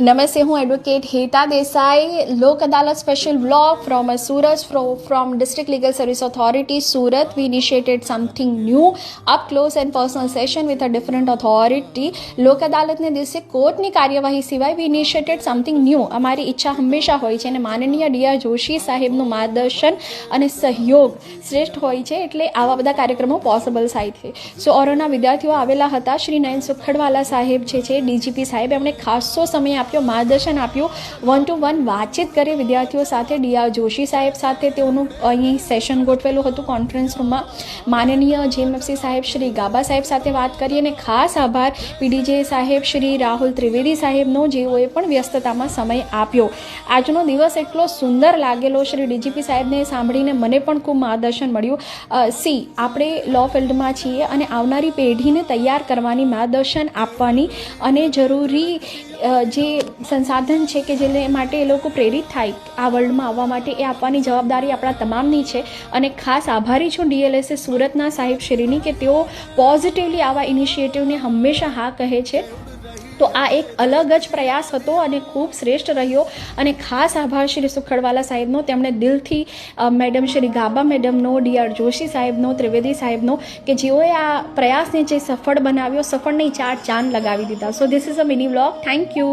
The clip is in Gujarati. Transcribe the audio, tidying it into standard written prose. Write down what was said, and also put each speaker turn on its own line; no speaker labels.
નમસ્તે, હું એડવોકેટ હેતા દેસાઈ. લોક અદાલત special blog from Surat, from District Legal Service Authority, Surat. We initiated something new, up close and personal session with a different authority. લોક અદાલતને દિવસે કોર્ટની કાર્યવાહી સિવાય we initiated something new. અમારી ઈચ્છા હંમેશા હોય છે અને માનનીય ડીઆર જોશી સાહેબનું માર્ગદર્શન અને સહયોગ શ્રેષ્ઠ હોય છે, એટલે આવા બધા કાર્યક્રમો પોસિબલ થાય છે. સો ઓરોના વિદ્યાર્થીઓ આવેલા હતા. શ્રી નયન સુખડવાલા સાહેબ છે ડીજીપી સાહેબ, એમણે ખાસો સમય આપ્યો, માર્ગદર્શન આપ્યું, 1-to-1 વાતચીત કરી વિદ્યાર્થીઓ સાથે. ડીઆર જોશી સાહેબ સાથે તેઓનું અહીં સેશન ગોઠવેલું હતું કોન્ફરન્સ રૂમમાં. માનનીય જેએમએફસી સાહેબ શ્રી ગાબા સાહેબ સાથે વાત કરી અને ખાસ આભાર પીડીજે સાહેબ શ્રી રાહુલ ત્રિવેદી સાહેબનો, જેઓએ પણ વ્યસ્તતામાં સમય આપ્યો. આજનો દિવસ એટલો સુંદર લાગેલો શ્રી ડીજીપી સાહેબને સાંભળીને મને પણ ખૂબ માર્ગદર્શન મળ્યું. આપણે લો ફિલ્ડમાં છીએ અને આવનારી પેઢીને તૈયાર કરવાની, માર્ગદર્શન આપવાની અને જરૂરી જે સંસાધન છે કે જેને માટે એ લોકો પ્રેરિત થાય આ વર્લ્ડમાં આવવા માટે, એ આપવાની જવાબદારી આપણા તમામની છે. અને ખાસ આભારી છું ડીએલએસએ સુરતના સાહેબ શ્રીની કે તેઓ પોઝિટિવલી આવા ઇનિશિયેટિવને હંમેશા હા કહે છે. તો આ એક અલગ જ પ્રયાસ હતો અને ખૂબ શ્રેષ્ઠ રહ્યો. અને ખાસ આભાર શ્રી સુખડવાલા સાહેબનો, તેમણે દિલથી madam Shri GABA મેડમનો, DR Joshi સાહેબનો, ત્રિવેદી સાહેબનો, કે જેઓએ આ પ્રયાસને જે સફળ બનાવ્યો, સફળ નહીં 4 ચાંદ લગાવી દીધા. So this is a mini vlog. Thank you.